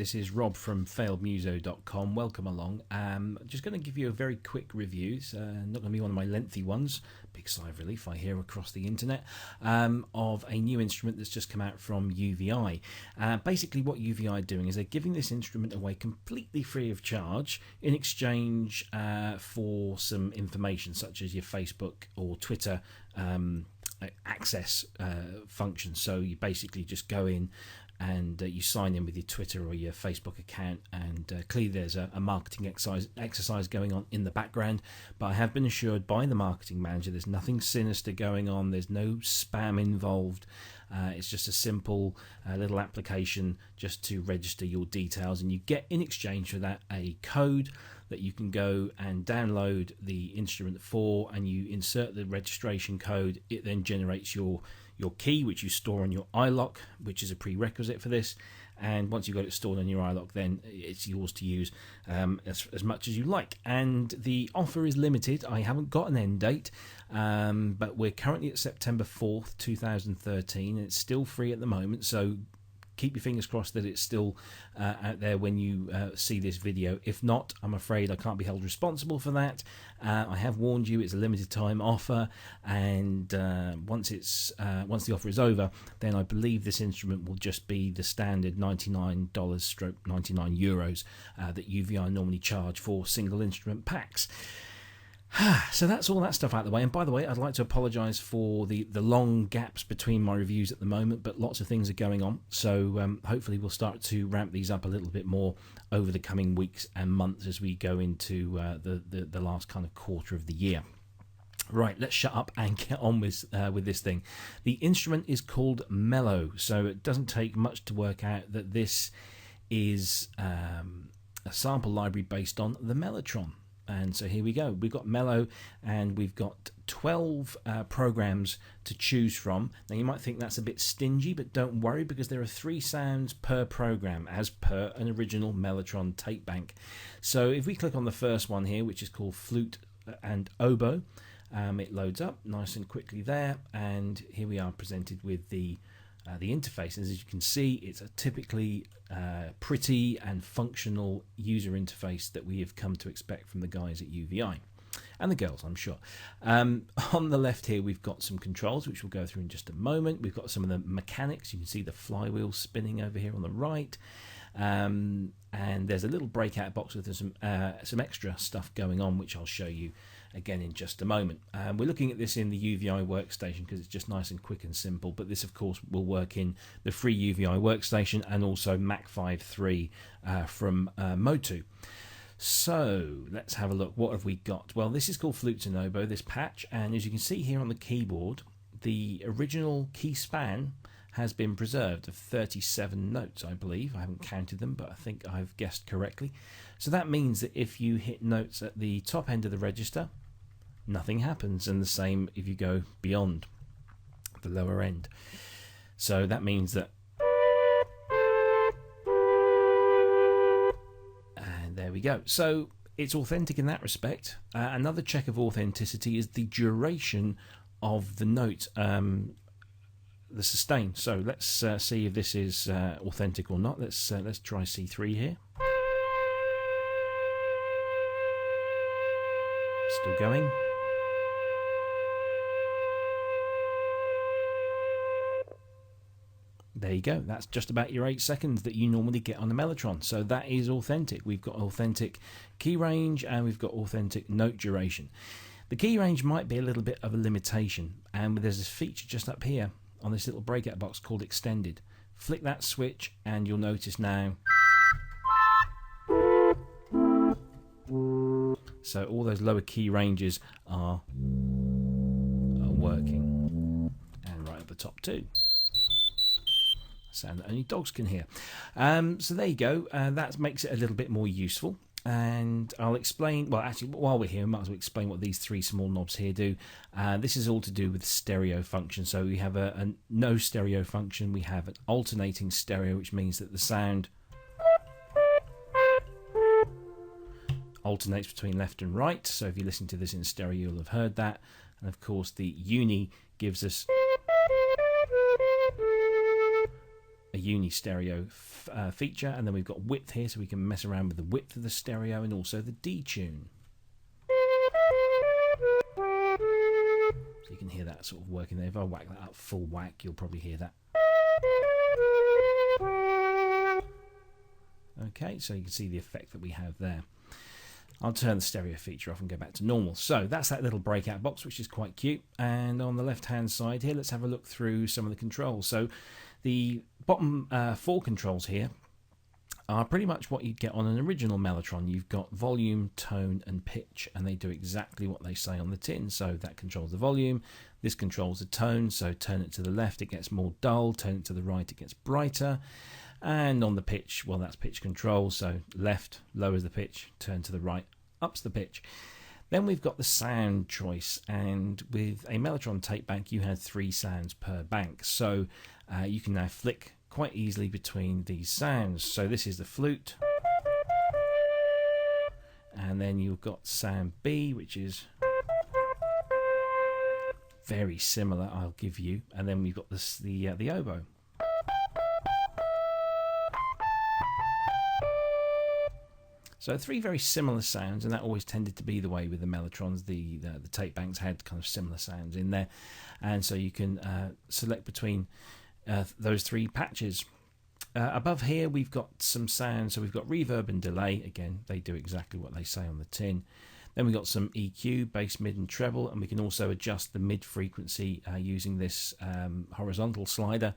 this is Rob from failedmuso.com. Welcome along. Just going to give you a very quick review. It's not going to be one of my lengthy ones. Big sigh of relief I hear across the internet, of a new instrument that's just come out from UVI. Basically what UVI are doing is they're giving this instrument away completely free of charge in exchange for some information such as your Facebook or Twitter access function. So you basically just go in and you sign in with your Twitter or your Facebook account, and clearly there's a marketing exercise going on in the background, but I have been assured by the marketing manager there's nothing sinister going on, there's no spam involved. It's just a simple little application just to register your details, and you get in exchange for that a code that you can go and download the instrument for, and you insert the registration code. It then generates your key, which you store on your iLock, which is a prerequisite for this. And once you've got it stored on your iLock, then it's yours to use as much as you like. And the offer is limited. I haven't got an end date, but we're currently at September 4th, 2013. And it's still free at the moment, so keep your fingers crossed that it's still out there when you see this video. If not, I'm afraid I can't be held responsible for that. I have warned you, it's a limited time offer, and once the offer is over, then I believe this instrument will just be the standard $99/99 euros that UVI normally charge for single instrument packs. So that's all that stuff out of the way. And by the way, I'd like to apologise for the long gaps between my reviews at the moment, but lots of things are going on. So hopefully we'll start to ramp these up a little bit more over the coming weeks and months as we go into the last kind of quarter of the year. Right, let's shut up and get on with this thing. The instrument is called Mello, so it doesn't take much to work out that this is a sample library based on the Mellotron. And so here we go. We've got Mello, and we've got 12 programs to choose from. Now you might think that's a bit stingy, but don't worry, because there are 3 sounds per program, as per an original Mellotron tape bank. So if we click on the first one here, which is called Flute and Oboe, it loads up nice and quickly there, and here we are presented with the interface. And as you can see, it's a typically pretty and functional user interface that we have come to expect from the guys at UVI and the girls, I'm sure. On the left here, we've got some controls, which we'll go through in just a moment. We've got some of the mechanics. You can see the flywheel spinning over here on the right. And there's a little breakout box with some extra stuff going on, which I'll show you again in just a moment. We're looking at this in the UVI workstation because it's just nice and quick and simple, but this of course will work in the free UVI workstation and also Mac 5.3 from Motu. So let's have a look. What have we got? Well, this is called Flutes and Oboe, this patch, and as you can see here on the keyboard, the original key span has been preserved of 37 notes, I believe. I haven't counted them, but I think I've guessed correctly. So that means that if you hit notes at the top end of the register, nothing happens, and the same if you go beyond the lower end. So that means that, and there we go. So it's authentic in that respect. Another check of authenticity is the duration of the note, the sustain. So let's see if this is authentic or not. Let's try C3 here. Still going. There you go. That's just about your 8 seconds that you normally get on the Mellotron. So that is authentic. We've got authentic key range and we've got authentic note duration. The key range might be a little bit of a limitation, and there's this feature just up here on this little breakout box called Extended. Flick that switch and you'll notice now. So all those lower key ranges are working, and right at the top too. Sound that only dogs can hear. So there you go. That makes it a little bit more useful. And I'll explain, well actually while we're here I might as well explain what these 3 small knobs here do. This is all to do with stereo function. So we have a no stereo function, we have an alternating stereo, which means that the sound alternates between left and right. So if you listen to this in stereo you'll have heard that. And of course the uni gives us a uni stereo feature, and then we've got width here, so we can mess around with the width of the stereo and also the detune. So you can hear that sort of working there. If I whack that up full whack, you'll probably hear that. Okay, so you can see the effect that we have there. I'll turn the stereo feature off and go back to normal. So that's that little breakout box, which is quite cute. And on the left hand side here, let's have a look through some of the controls. So the bottom 4 controls here are pretty much what you'd get on an original Mellotron. You've got volume, tone and pitch, and they do exactly what they say on the tin. So that controls the volume, this controls the tone, so turn it to the left it gets more dull, turn it to the right it gets brighter. And on the pitch, well, that's pitch control, so left lowers the pitch, turn to the right ups the pitch. Then we've got the sound choice, and with a Mellotron tape bank you had 3 sounds per bank, so you can now flick quite easily between these sounds. So this is the flute, and then you've got sound B, which is very similar, I'll give you, and then we've got this, the oboe. So 3 very similar sounds, and that always tended to be the way with the Mellotrons. The tape banks had kind of similar sounds in there, and so you can select between those 3 patches. Above here we've got some sounds, so we've got reverb and delay. Again, they do exactly what they say on the tin. Then we've got some EQ, bass, mid and treble, and we can also adjust the mid frequency using this horizontal slider.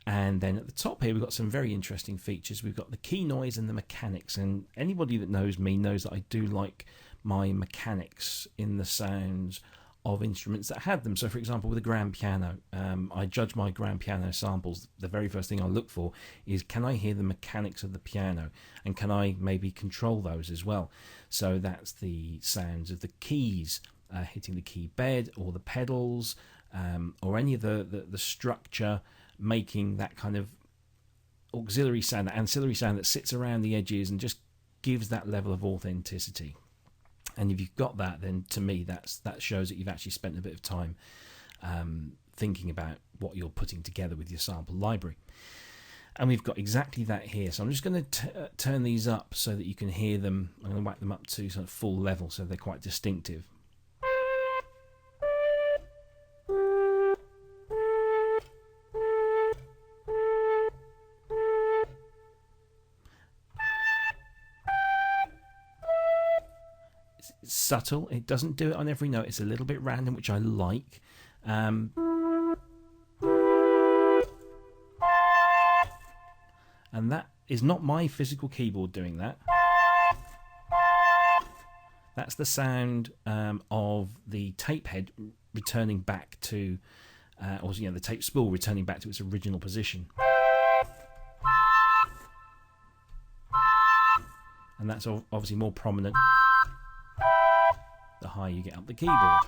And then at the top here we've got some very interesting features. We've got the key noise and the mechanics, and anybody that knows me knows that I do like my mechanics in the sounds of instruments that had them. So for example, with a grand piano, I judge my grand piano samples. The very first thing I look for is, can I hear the mechanics of the piano, and can I maybe control those as well? So that's the sounds of the keys hitting the key bed, or the pedals, or any of the structure making that kind of auxiliary sound, that ancillary sound that sits around the edges and just gives that level of authenticity. And if you've got that, then to me that shows that you've actually spent a bit of time thinking about what you're putting together with your sample library. And we've got exactly that here. So I'm just going to turn these up so that you can hear them. I'm going to whack them up to sort of full level so they're quite distinctive. It's subtle, it doesn't do it on every note, it's a little bit random, which I like. And that is not my physical keyboard doing that. That's the sound of the tape head returning back to, or the tape spool returning back to its original position. And that's obviously more prominent the higher you get up the keyboard.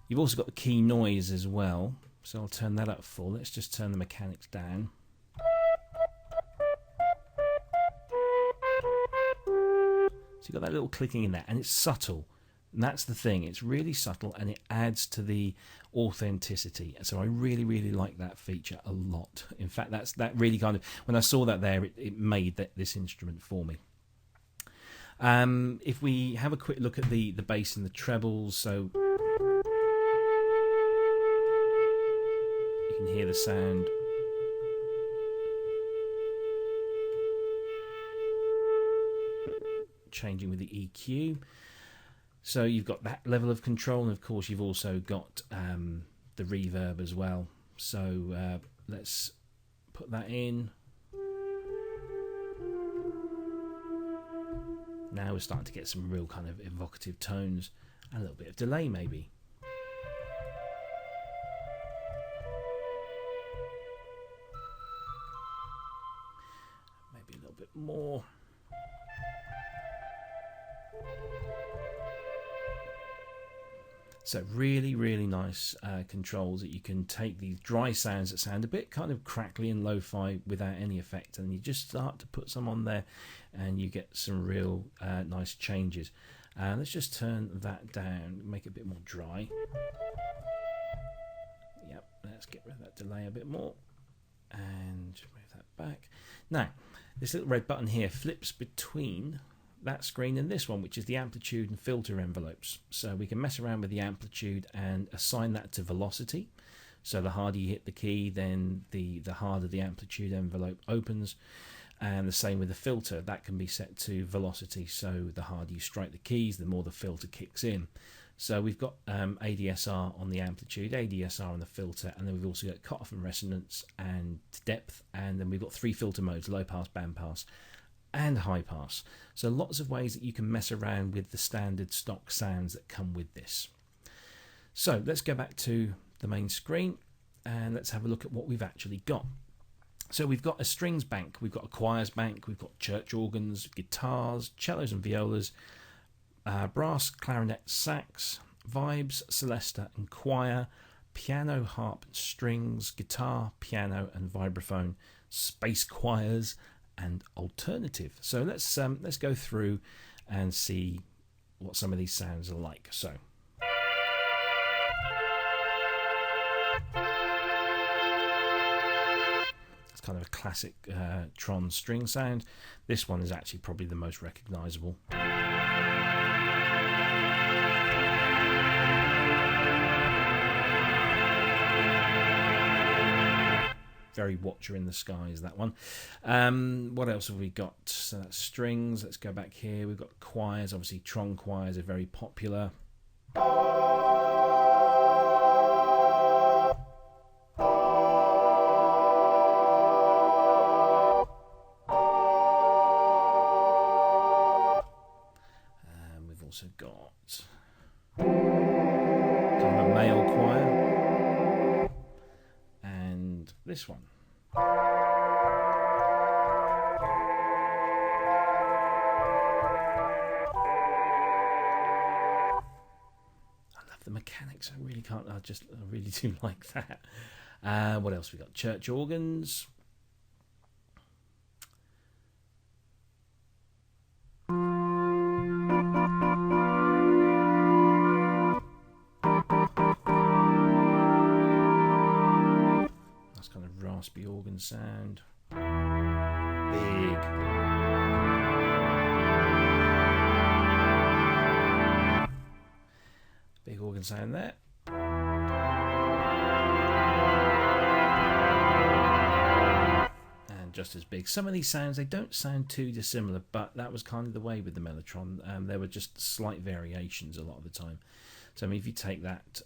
You've also got the key noise as well, so I'll turn that up full. Let's just turn the mechanics down. So you've got that little clicking in there, and it's subtle. And that's the thing, it's really subtle and it adds to the authenticity. So I really, really like that feature a lot. In fact, that really kind of, when I saw that there, it made this instrument for me. If we have a quick look at the bass and the trebles, so you can hear the sound changing with the EQ. So you've got that level of control, and of course you've also got the reverb as well. So let's put that in. Now we're starting to get some real kind of evocative tones, and a little bit of delay maybe. Maybe a little bit more. So really, really nice controls that you can take these dry sounds that sound a bit kind of crackly and lo-fi without any effect, and you just start to put some on there and you get some real nice changes. Let's just turn that down, make it a bit more dry. Yep, let's get rid of that delay a bit more. and move that back. Now, this little red button here flips between that screen and this one, which is the amplitude and filter envelopes. So we can mess around with the amplitude and assign that to velocity. So the harder you hit the key, then the harder the amplitude envelope opens. And the same with the filter, that can be set to velocity. So the harder you strike the keys, the more the filter kicks in. So we've got ADSR on the amplitude, ADSR on the filter, and then we've also got cutoff and resonance and depth. And then we've got 3 filter modes: low pass, band pass, and high pass. So lots of ways that you can mess around with the standard stock sounds that come with this. So let's go back to the main screen and let's have a look at what we've actually got. So we've got a strings bank, we've got a choirs bank, we've got church organs, guitars, cellos and violas, brass, clarinet, sax, vibes, celesta and choir, piano, harp and strings, guitar, piano and vibraphone, space choirs and alternative. So let's go through and see what some of these sounds are like. So it's kind of a classic Tron string sound. This one is actually probably the most recognizable. Very Watcher in the Skies, that one. What else have we got? So that's strings. Let's go back here. We've got choirs. Obviously, Tron choirs are very popular. We've also got kind of a male choir. And this one. The mechanics, I really can't, I really do like that. What else we got? Church organs. That's kind of raspy organ sound. Big. Big organ sound there. And just as big. Some of these sounds, they don't sound too dissimilar, but that was kind of the way with the Mellotron. There were just slight variations a lot of the time. So I mean, if you take that,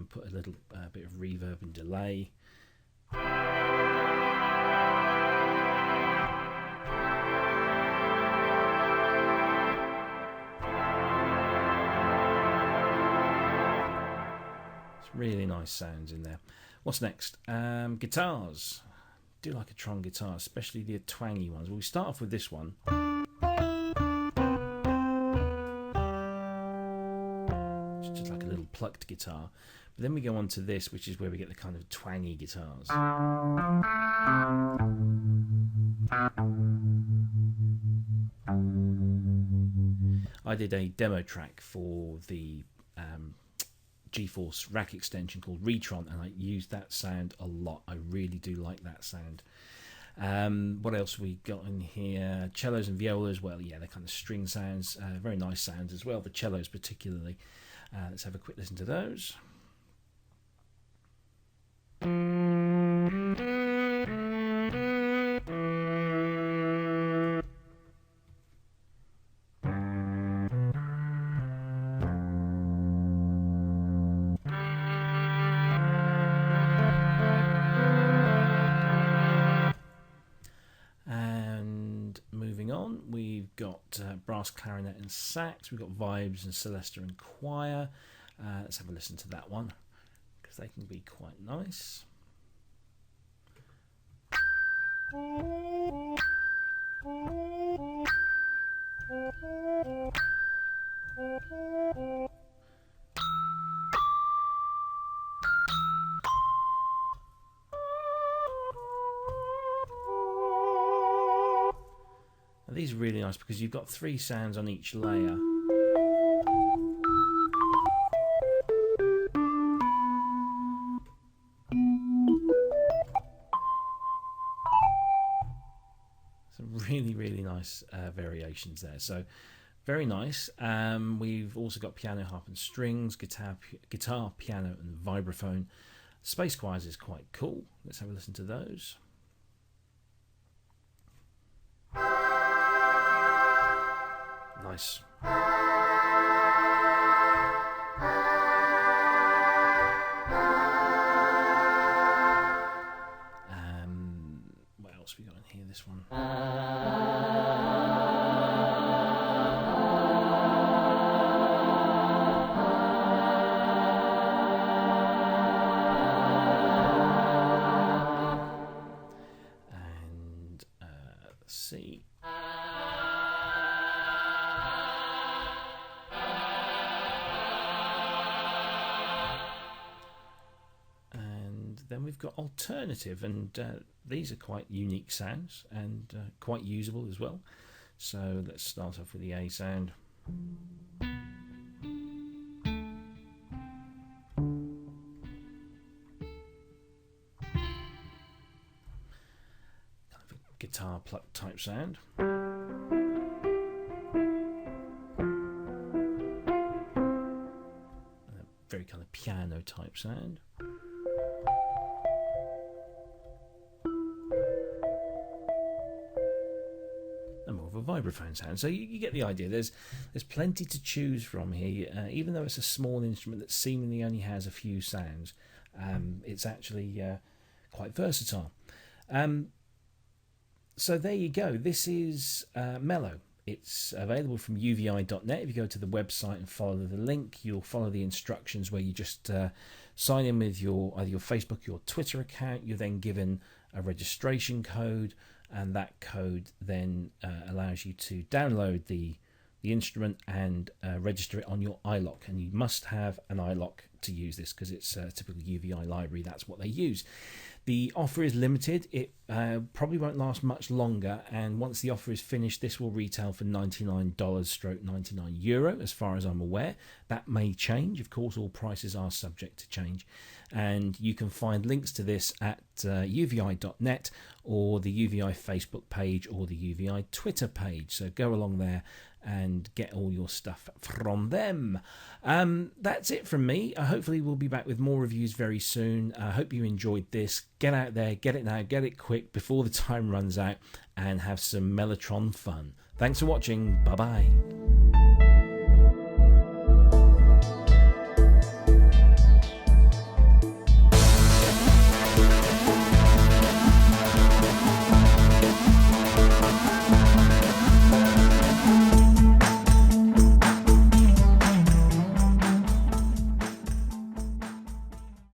put a little bit of reverb and delay. Really nice sounds in there. What's next? Guitars. I do like a Tron guitar, especially the twangy ones. Well, we start off with this one. It's just like a little plucked guitar. But then we go on to this, which is where we get the kind of twangy guitars. I did a demo track for the GeForce rack extension called Retron, and I used that sound a lot. I really do like that sound. What else we got in here? Cellos and violas. Well, yeah, they're kind of string sounds. Very nice sounds as well. The cellos particularly. Let's have a quick listen to those. We've got brass, clarinet and sax. We've got vibes and celesta and choir. Let's have a listen to that one because they can be quite nice. These are really nice because you've got 3 sounds on each layer. really nice variations there. So very nice. We've also got piano, harp and strings, guitar, piano and vibraphone. Space choirs is quite cool. Let's have a listen to those. Nice. What else we got in here? This one. And let's see. Then we've got alternative, and these are quite unique sounds and quite usable as well. So let's start off with the A sound. Kind of a guitar pluck type sound. A very kind of piano type sound. Vibraphone sound. So you get the idea. There's plenty to choose from here. Even though it's a small instrument that seemingly only has a few sounds, it's actually quite versatile. So there you go. This is Mello. It's available from uvi.net. If you go to the website and follow the link, you'll follow the instructions where you just sign in with either your Facebook, your Twitter account. You're then given a registration code, and that code then allows you to download the instrument and register it on your iLock. And you must have an iLock to use this because it's a typical UVI library. That's what they use. The offer is limited. It probably won't last much longer, and once the offer is finished, this will retail for $99/€99 as far as I'm aware. That may change. Of course, all prices are subject to change. And you can find links to this at uvi.net or the UVI Facebook page or the UVI Twitter page. So go along there and get all your stuff from them. That's it from me. Hopefully we'll be back with more reviews very soon. I hope you enjoyed this. Get out there, get it now, get it quick before the time runs out, and have some Mellotron fun. Thanks for watching. Bye bye.